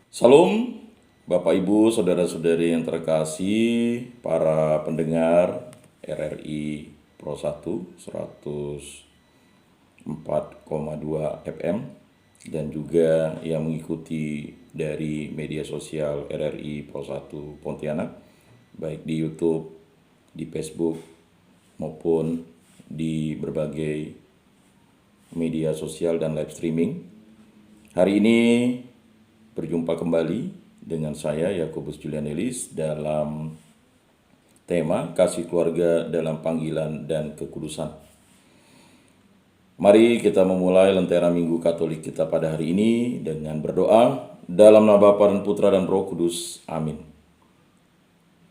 Salam, Bapak Ibu, saudara-saudari yang terkasih, para pendengar RRI Pro 1 104,2 FM dan juga yang mengikuti dari media sosial RRI Pro 1 Pontianak, baik di YouTube, di Facebook, maupun di berbagai media sosial dan live streaming. Hari ini berjumpa kembali dengan saya Yakobus Julianelis dalam tema kasih keluarga dalam panggilan dan kekudusan. Mari kita memulai lentera Minggu Katolik kita pada hari ini dengan berdoa dalam nama Bapa dan Putra dan Roh Kudus. Amin.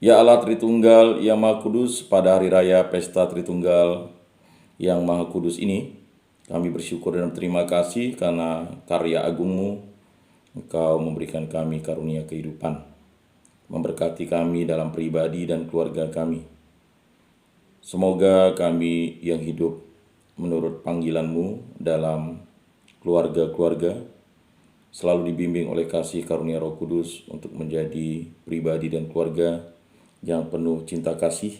Ya Allah Tritunggal yang Maha Kudus, pada hari raya Pesta Tritunggal yang Maha Kudus ini, kami bersyukur dan terima kasih karena karya agungmu. Engkau memberikan kami karunia kehidupan, memberkati kami dalam pribadi dan keluarga kami. Semoga kami yang hidup menurut panggilan-Mu dalam keluarga-keluarga selalu dibimbing oleh kasih karunia Roh Kudus untuk menjadi pribadi dan keluarga yang penuh cinta kasih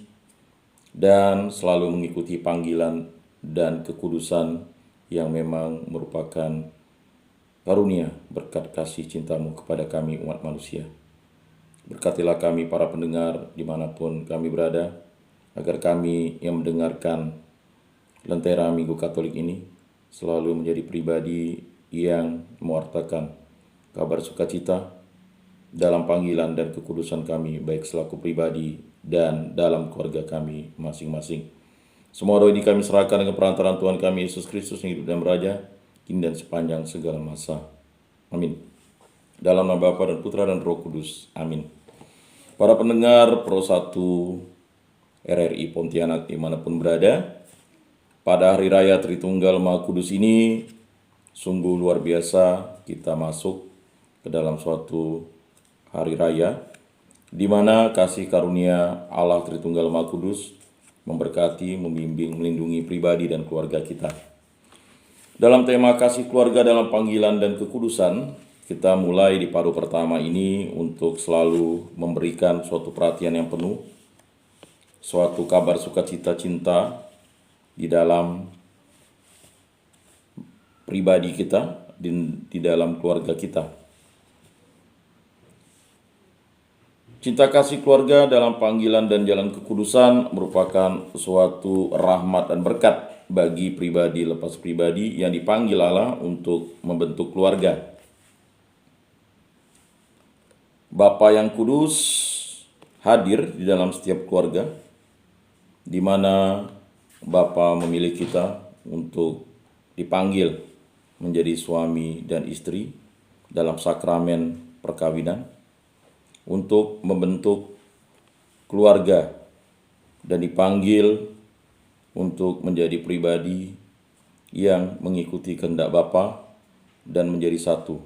dan selalu mengikuti panggilan dan kekudusan yang memang merupakan karunia berkat kasih cinta-Mu kepada kami umat manusia. Berkatilah kami para pendengar dimanapun kami berada, agar kami yang mendengarkan lentera Minggu Katolik ini selalu menjadi pribadi yang mewartakan kabar sukacita dalam panggilan dan kekudusan kami, baik selaku pribadi dan dalam keluarga kami masing-masing. Semua doa ini kami serahkan dengan perantaraan Tuhan kami Yesus Kristus yang hidup dan beraja, kini dan sepanjang segala masa. Amin. Dalam nama Bapa dan Putra dan Roh Kudus. Amin. Para pendengar Pro 1 RRI Pontianak dimanapun berada, pada hari raya Tritunggal Maha Kudus ini sungguh luar biasa kita masuk ke dalam suatu hari raya di mana kasih karunia Allah Tritunggal Maha Kudus memberkati, membimbing, melindungi pribadi dan keluarga kita. Dalam tema kasih keluarga dalam panggilan dan kekudusan, kita mulai di paruh pertama ini untuk selalu memberikan suatu perhatian yang penuh, suatu kabar sukacita cinta di dalam pribadi kita, di dalam keluarga kita. Cinta kasih keluarga dalam panggilan dan jalan kekudusan merupakan suatu rahmat dan berkat bagi pribadi lepas pribadi yang dipanggil Allah untuk membentuk keluarga. Bapa yang kudus hadir di dalam setiap keluarga, di mana Bapa memilih kita untuk dipanggil menjadi suami dan istri dalam sakramen perkawinan, untuk membentuk keluarga dan dipanggil untuk menjadi pribadi yang mengikuti kehendak Bapa dan menjadi satu.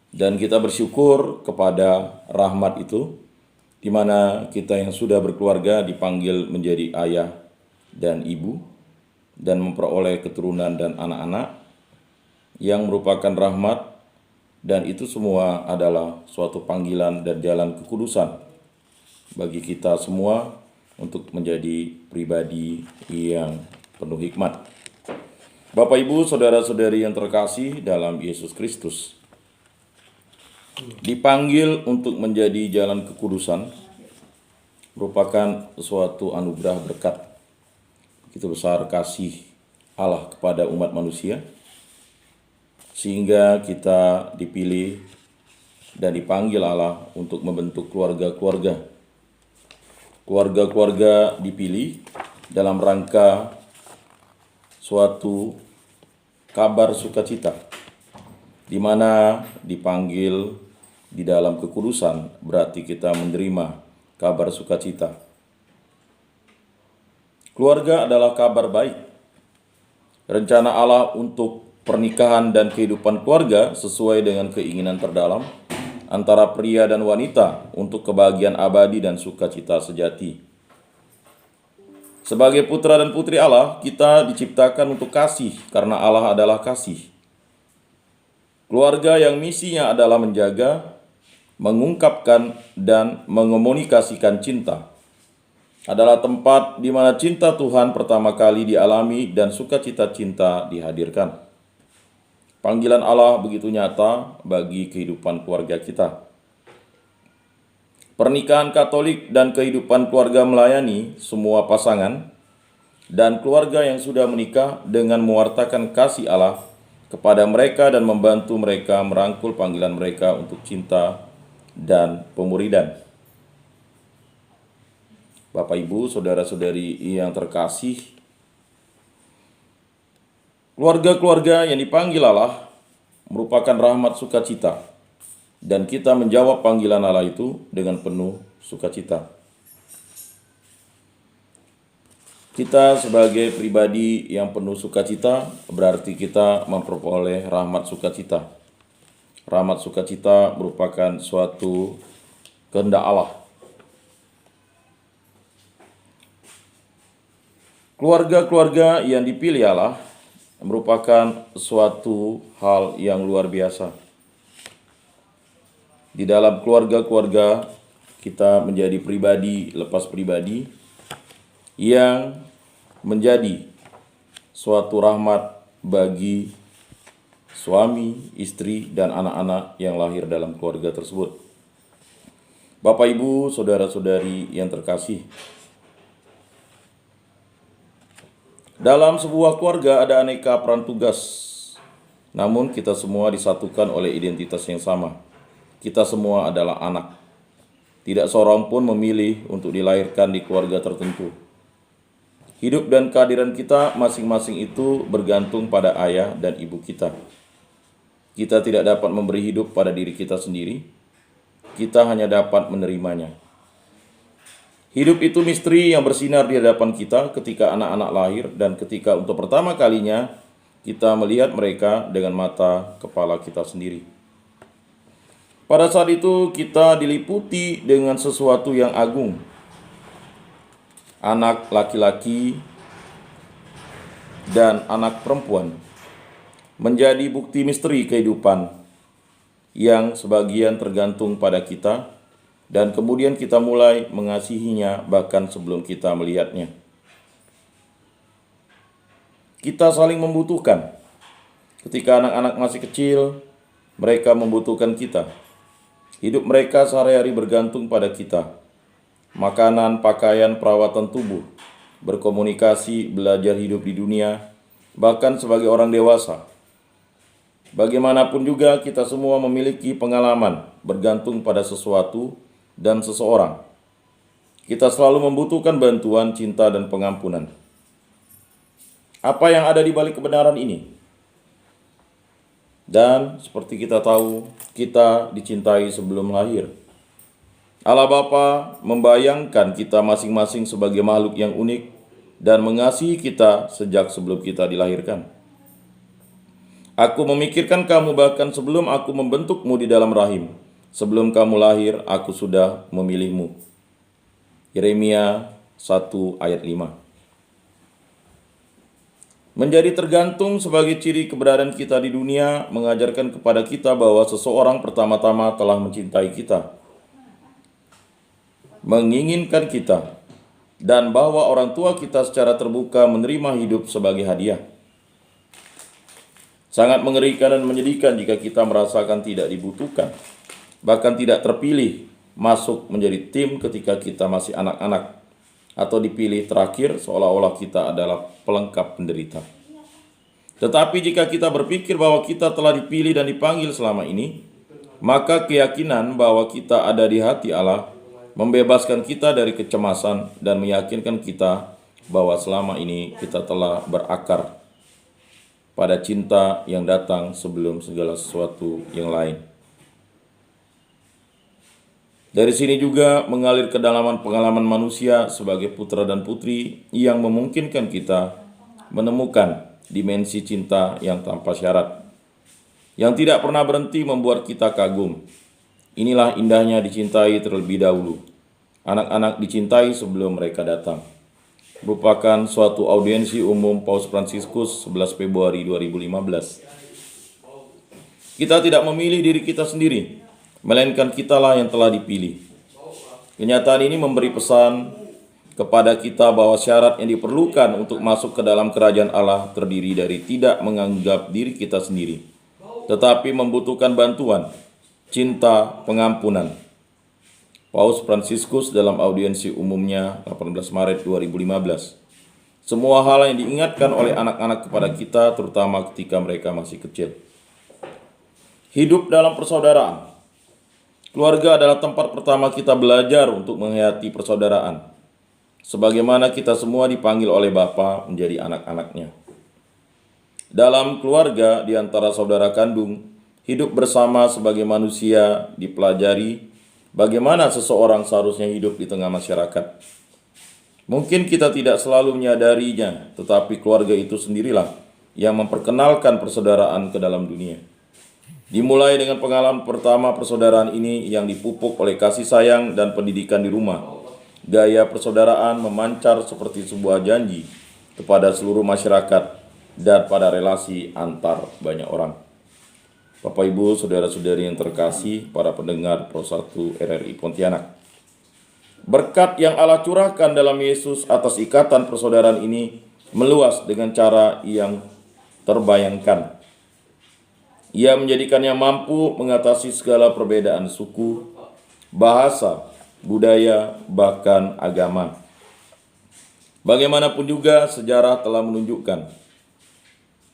Dan kita bersyukur kepada rahmat itu, di mana kita yang sudah berkeluarga dipanggil menjadi ayah dan ibu dan memperoleh keturunan dan anak-anak yang merupakan rahmat, dan itu semua adalah suatu panggilan dan jalan kekudusan bagi kita semua untuk menjadi pribadi yang penuh hikmat. Bapak, Ibu, saudara-saudari yang terkasih dalam Yesus Kristus, dipanggil untuk menjadi jalan kekudusan merupakan suatu anugerah berkat. Begitu besar kasih Allah kepada umat manusia, sehingga kita dipilih dan dipanggil Allah untuk membentuk keluarga-keluarga. Keluarga-keluarga dipilih dalam rangka suatu kabar sukacita, di mana dipanggil di dalam kekudusan, berarti kita menerima kabar sukacita. Keluarga adalah kabar baik. Rencana Allah untuk pernikahan dan kehidupan keluarga sesuai dengan keinginan terdalam antara pria dan wanita untuk kebahagiaan abadi dan sukacita sejati. Sebagai putra dan putri Allah, kita diciptakan untuk kasih karena Allah adalah kasih. Keluarga yang misinya adalah menjaga, mengungkapkan, dan mengomunikasikan cinta adalah tempat di mana cinta Tuhan pertama kali dialami dan sukacita cinta dihadirkan. Panggilan Allah begitu nyata bagi kehidupan keluarga kita. Pernikahan Katolik dan kehidupan keluarga melayani semua pasangan dan keluarga yang sudah menikah dengan mewartakan kasih Allah kepada mereka dan membantu mereka merangkul panggilan mereka untuk cinta dan pemuridan. Bapak, Ibu, saudara-saudari yang terkasih, keluarga-keluarga yang dipanggil Allah merupakan rahmat sukacita, dan kita menjawab panggilan Allah itu dengan penuh sukacita. Kita sebagai pribadi yang penuh sukacita berarti kita memperoleh rahmat sukacita. Rahmat sukacita merupakan suatu kehendak Allah. Keluarga-keluarga yang dipilih Allah merupakan suatu hal yang luar biasa. Di dalam keluarga-keluarga kita menjadi pribadi lepas pribadi yang menjadi suatu rahmat bagi suami, istri, dan anak-anak yang lahir dalam keluarga tersebut. Bapak, Ibu, saudara-saudari yang terkasih, dalam sebuah keluarga ada aneka peran tugas, namun kita semua disatukan oleh identitas yang sama. Kita semua adalah anak. Tidak seorang pun memilih untuk dilahirkan di keluarga tertentu. Hidup dan kehadiran kita masing-masing itu bergantung pada ayah dan ibu kita. Kita tidak dapat memberi hidup pada diri kita sendiri. Kita hanya dapat menerimanya. Hidup itu misteri yang bersinar di hadapan kita ketika anak-anak lahir dan ketika untuk pertama kalinya kita melihat mereka dengan mata kepala kita sendiri. Pada saat itu kita diliputi dengan sesuatu yang agung. Anak laki-laki dan anak perempuan menjadi bukti misteri kehidupan yang sebagian tergantung pada kita dan kemudian kita mulai mengasihinya bahkan sebelum kita melihatnya. Kita saling membutuhkan. Ketika anak-anak masih kecil, mereka membutuhkan kita. Hidup mereka sehari-hari bergantung pada kita. Makanan, pakaian, perawatan tubuh, berkomunikasi, belajar hidup di dunia, bahkan sebagai orang dewasa. Bagaimanapun juga kita semua memiliki pengalaman bergantung pada sesuatu dan seseorang. Kita selalu membutuhkan bantuan, cinta, dan pengampunan. Apa yang ada di balik kebenaran ini? Dan seperti kita tahu, kita dicintai sebelum lahir. Allah Bapa membayangkan kita masing-masing sebagai makhluk yang unik dan mengasihi kita sejak sebelum kita dilahirkan. Aku memikirkan kamu bahkan sebelum aku membentukmu di dalam rahim. Sebelum kamu lahir, aku sudah memilihmu. Yeremia 1 ayat 5. Menjadi tergantung sebagai ciri keberadaan kita di dunia mengajarkan kepada kita bahwa seseorang pertama-tama telah mencintai kita, menginginkan kita, dan bahwa orang tua kita secara terbuka menerima hidup sebagai hadiah. Sangat mengerikan dan menyedihkan jika kita merasakan tidak dibutuhkan, bahkan tidak terpilih masuk menjadi tim ketika kita masih anak-anak, atau dipilih terakhir seolah-olah kita adalah pelengkap penderita. Tetapi jika kita berpikir bahwa kita telah dipilih dan dipanggil selama ini, maka keyakinan bahwa kita ada di hati Allah membebaskan kita dari kecemasan dan meyakinkan kita bahwa selama ini kita telah berakar pada cinta yang datang sebelum segala sesuatu yang lain. Dari sini juga mengalir kedalaman pengalaman manusia sebagai putra dan putri yang memungkinkan kita menemukan dimensi cinta yang tanpa syarat, yang tidak pernah berhenti membuat kita kagum. Inilah indahnya dicintai terlebih dahulu. Anak-anak dicintai sebelum mereka datang. Merupakan suatu audiensi umum Paus Fransiskus 11 Februari 2015. Kita tidak memilih diri kita sendiri, melainkan kitalah yang telah dipilih. Kenyataan ini memberi pesan kepada kita bahwa syarat yang diperlukan untuk masuk ke dalam kerajaan Allah terdiri dari tidak menganggap diri kita sendiri, tetapi membutuhkan bantuan, cinta, pengampunan. Paus Fransiskus dalam audiensi umumnya 18 Maret 2015. Semua hal yang diingatkan oleh anak-anak kepada kita, terutama ketika mereka masih kecil. Hidup dalam persaudaraan. Keluarga adalah tempat pertama kita belajar untuk menghayati persaudaraan. Sebagaimana kita semua dipanggil oleh Bapa menjadi anak-anaknya. Dalam keluarga di antara saudara kandung, hidup bersama sebagai manusia dipelajari bagaimana seseorang seharusnya hidup di tengah masyarakat. Mungkin kita tidak selalu menyadarinya, tetapi keluarga itu sendirilah yang memperkenalkan persaudaraan ke dalam dunia. Dimulai dengan pengalaman pertama persaudaraan ini yang dipupuk oleh kasih sayang dan pendidikan di rumah. Gaya persaudaraan memancar seperti sebuah janji kepada seluruh masyarakat dan pada relasi antar banyak orang. Bapak, Ibu, saudara-saudari yang terkasih, para pendengar Pro 1 RRI Pontianak. Berkat yang Allah curahkan dalam Yesus atas ikatan persaudaraan ini meluas dengan cara yang terbayangkan. Ia menjadikannya mampu mengatasi segala perbedaan suku, bahasa, budaya, bahkan agama. Bagaimanapun juga sejarah telah menunjukkan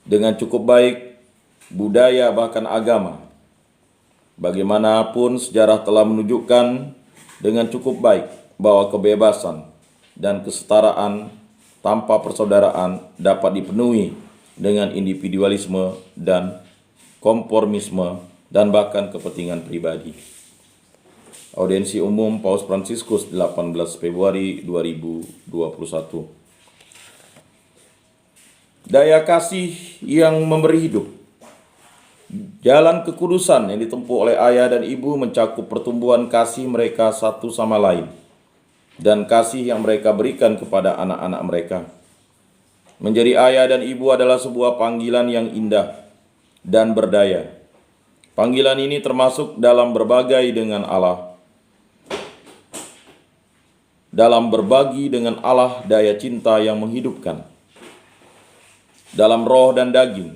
dengan cukup baik budaya bahkan agama. Bagaimanapun sejarah telah menunjukkan dengan cukup baik bahwa kebebasan dan kesetaraan tanpa persaudaraan dapat dipenuhi dengan individualisme dan konformisme dan bahkan kepentingan pribadi. Audiensi umum Paus Fransiskus 18 Februari 2021. Daya kasih yang memberi hidup. Jalan kekudusan yang ditempuh oleh ayah dan ibu mencakup pertumbuhan kasih mereka satu sama lain dan kasih yang mereka berikan kepada anak-anak mereka. Menjadi ayah dan ibu adalah sebuah panggilan yang indah dan berdaya. Panggilan ini termasuk dalam berbagai dengan Allah. Dalam berbagi dengan Allah daya cinta yang menghidupkan. Dalam roh dan daging.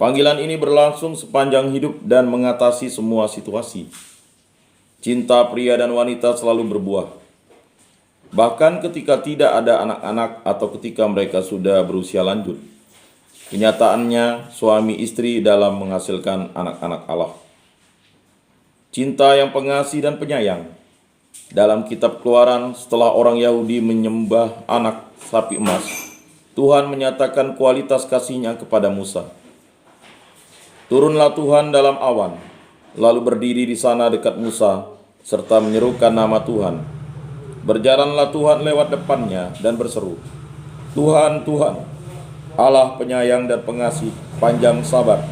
Panggilan ini berlangsung sepanjang hidup dan mengatasi semua situasi. Cinta pria dan wanita selalu berbuah. Bahkan ketika tidak ada anak-anak atau ketika mereka sudah berusia lanjut. Kenyataannya, suami istri dalam menghasilkan anak-anak Allah. Cinta yang pengasih dan penyayang. Dalam kitab Keluaran, setelah orang Yahudi menyembah anak sapi emas, Tuhan menyatakan kualitas kasih-Nya kepada Musa. Turunlah Tuhan dalam awan, lalu berdiri di sana dekat Musa, serta menyerukan nama Tuhan. Berjalanlah Tuhan lewat depannya dan berseru, Tuhan, Tuhan, Allah penyayang dan pengasih, panjang sabar,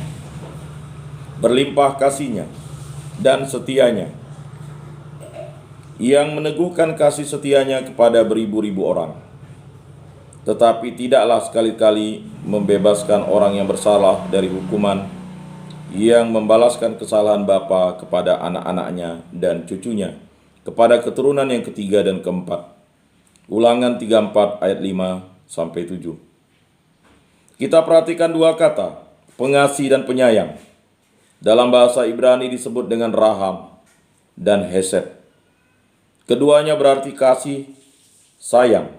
berlimpah kasih-Nya dan setia-Nya, yang meneguhkan kasih setia-Nya kepada beribu-ribu orang. Tetapi tidaklah sekali-kali membebaskan orang yang bersalah dari hukuman, yang membalaskan kesalahan bapa kepada anak-anaknya dan cucunya, kepada keturunan yang ketiga dan keempat. Ulangan 34 ayat 5-7. Kita perhatikan dua kata, pengasih dan penyayang. Dalam bahasa Ibrani disebut dengan raham dan hesed. Keduanya berarti kasih, sayang.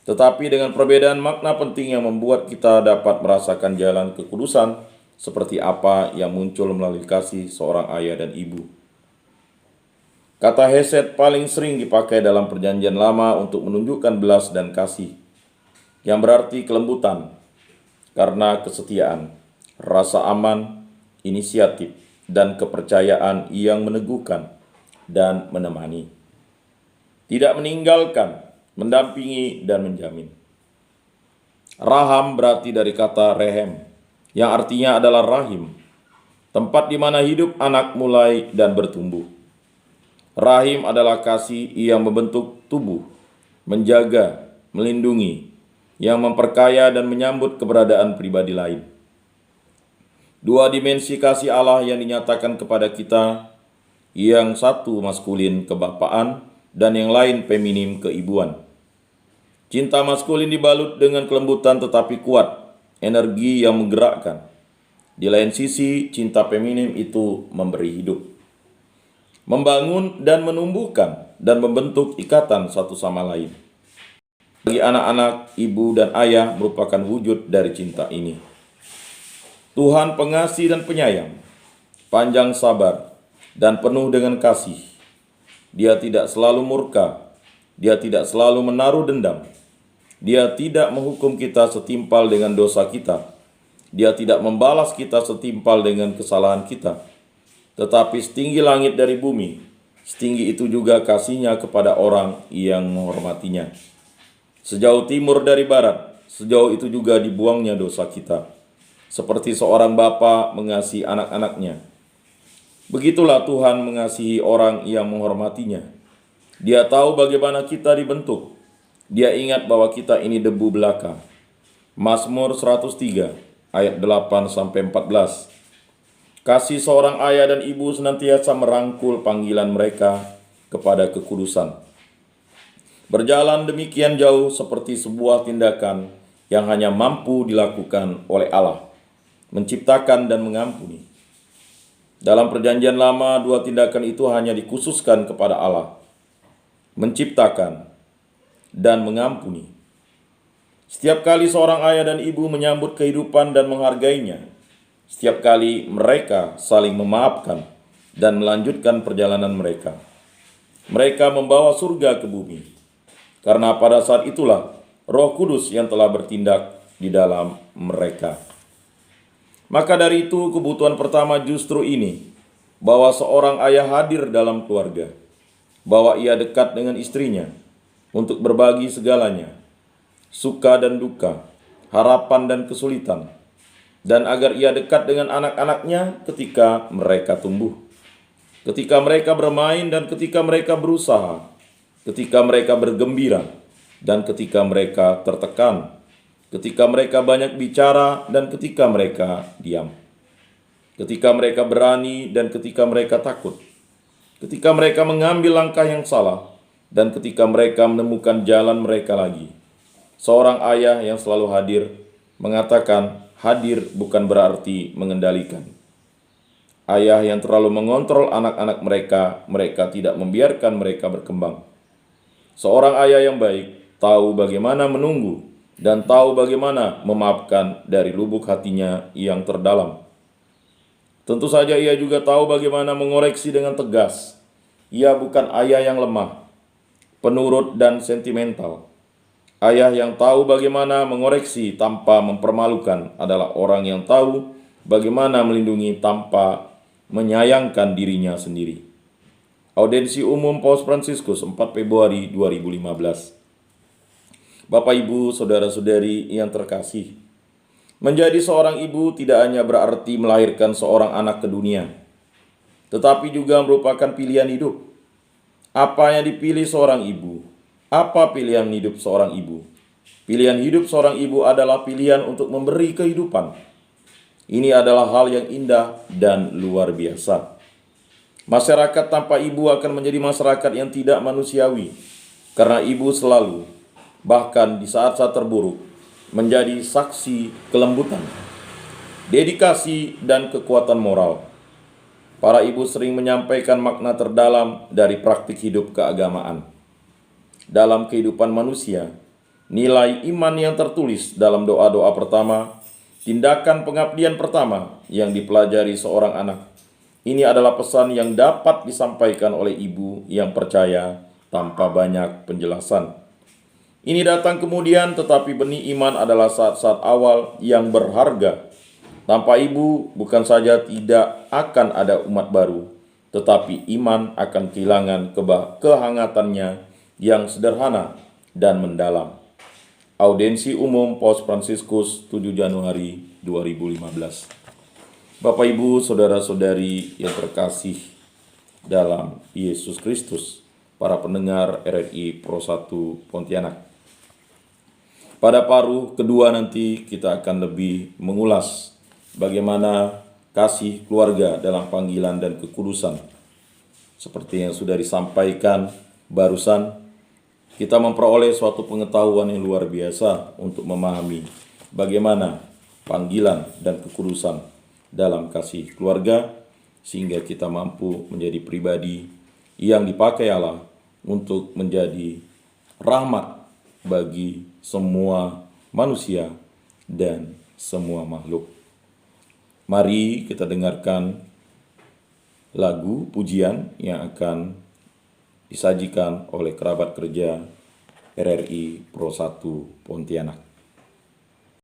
Tetapi dengan perbedaan makna penting yang membuat kita dapat merasakan jalan kekudusan seperti apa yang muncul melalui kasih seorang ayah dan ibu. Kata hesed paling sering dipakai dalam Perjanjian Lama untuk menunjukkan belas dan kasih, yang berarti kelembutan, karena kesetiaan, rasa aman, inisiatif, dan kepercayaan yang meneguhkan dan menemani. Tidak meninggalkan, mendampingi, dan menjamin. Raham berarti dari kata rehem, yang artinya adalah rahim, tempat di mana hidup anak mulai dan bertumbuh. Rahim adalah kasih yang membentuk tubuh, menjaga, melindungi, yang memperkaya dan menyambut keberadaan pribadi lain. Dua dimensi kasih Allah yang dinyatakan kepada kita, yang satu maskulin kebapaan dan yang lain feminim keibuan. Cinta maskulin dibalut dengan kelembutan tetapi kuat, energi yang menggerakkan. Di lain sisi, cinta feminim itu memberi hidup, membangun dan menumbuhkan dan membentuk ikatan satu sama lain. Bagi anak-anak, ibu dan ayah merupakan wujud dari cinta ini. Tuhan pengasih dan penyayang, panjang sabar, dan penuh dengan kasih. Dia tidak selalu murka, dia tidak selalu menaruh dendam. Dia tidak menghukum kita setimpal dengan dosa kita. Dia tidak membalas kita setimpal dengan kesalahan kita. Tetapi setinggi langit dari bumi, setinggi itu juga kasih-Nya kepada orang yang menghormatinya. Sejauh timur dari barat, sejauh itu juga dibuangnya dosa kita. Seperti seorang bapa mengasihi anak-anaknya, begitulah Tuhan mengasihi orang yang menghormatinya. Dia tahu bagaimana kita dibentuk. Dia ingat bahwa kita ini debu belaka. Mazmur 103 ayat 8-14. Kasih seorang ayah dan ibu senantiasa merangkul panggilan mereka kepada kekudusan. Berjalan demikian jauh seperti sebuah tindakan yang hanya mampu dilakukan oleh Allah, menciptakan dan mengampuni. Dalam perjanjian lama, dua tindakan itu hanya dikhususkan kepada Allah, menciptakan dan mengampuni. Setiap kali seorang ayah dan ibu menyambut kehidupan dan menghargainya, setiap kali mereka saling memaafkan dan melanjutkan perjalanan mereka, mereka membawa surga ke bumi. Karena pada saat itulah Roh Kudus yang telah bertindak di dalam mereka. Maka dari itu kebutuhan pertama justru ini, bahwa seorang ayah hadir dalam keluarga, bahwa ia dekat dengan istrinya untuk berbagi segalanya, suka dan duka, harapan dan kesulitan, dan agar ia dekat dengan anak-anaknya ketika mereka tumbuh, ketika mereka bermain dan ketika mereka berusaha, ketika mereka bergembira dan ketika mereka tertekan, ketika mereka banyak bicara dan ketika mereka diam, ketika mereka berani dan ketika mereka takut, ketika mereka mengambil langkah yang salah dan ketika mereka menemukan jalan mereka lagi. Seorang ayah yang selalu hadir mengatakan hadir bukan berarti mengendalikan. Ayah yang terlalu mengontrol anak-anak mereka, mereka tidak membiarkan mereka berkembang. Seorang ayah yang baik tahu bagaimana menunggu dan tahu bagaimana memaafkan dari lubuk hatinya yang terdalam. Tentu saja ia juga tahu bagaimana mengoreksi dengan tegas. Ia bukan ayah yang lemah, penurut dan sentimental. Ayah yang tahu bagaimana mengoreksi tanpa mempermalukan adalah orang yang tahu bagaimana melindungi tanpa menyayangkan dirinya sendiri. Audensi Umum Paus Fransiskus 4 Februari 2015. Bapak, Ibu, Saudara-saudari yang terkasih, menjadi seorang ibu tidak hanya berarti melahirkan seorang anak ke dunia, tetapi juga merupakan pilihan hidup. Apa yang dipilih seorang ibu? Apa pilihan hidup seorang ibu? Pilihan hidup seorang ibu adalah pilihan untuk memberi kehidupan. Ini adalah hal yang indah dan luar biasa. Masyarakat tanpa ibu akan menjadi masyarakat yang tidak manusiawi, karena ibu selalu, bahkan di saat-saat terburuk, menjadi saksi kelembutan, dedikasi, dan kekuatan moral. Para ibu sering menyampaikan makna terdalam dari praktik hidup keagamaan. Dalam kehidupan manusia, nilai iman yang tertulis dalam doa-doa pertama, tindakan pengabdian pertama yang dipelajari seorang anak, ini adalah pesan yang dapat disampaikan oleh ibu yang percaya tanpa banyak penjelasan. Ini datang kemudian, tetapi benih iman adalah saat-saat awal yang berharga. Tanpa ibu, bukan saja tidak akan ada umat baru, tetapi iman akan kehilangan kehangatannya yang sederhana dan mendalam. Audensi Umum Paus Fransiskus 7 Januari 2015. Bapak, Ibu, Saudara-saudari yang terkasih dalam Yesus Kristus, para pendengar RRI Pro 1 Pontianak. Pada paruh kedua nanti kita akan lebih mengulas bagaimana kasih keluarga dalam panggilan dan kekudusan. Seperti yang sudah disampaikan barusan, kita memperoleh suatu pengetahuan yang luar biasa untuk memahami bagaimana panggilan dan kekudusan dalam kasih keluarga, sehingga kita mampu menjadi pribadi yang dipakai Allah untuk menjadi rahmat bagi semua manusia dan semua makhluk. Mari kita dengarkan lagu pujian yang akan disajikan oleh kerabat kerja RRI Pro 1 Pontianak.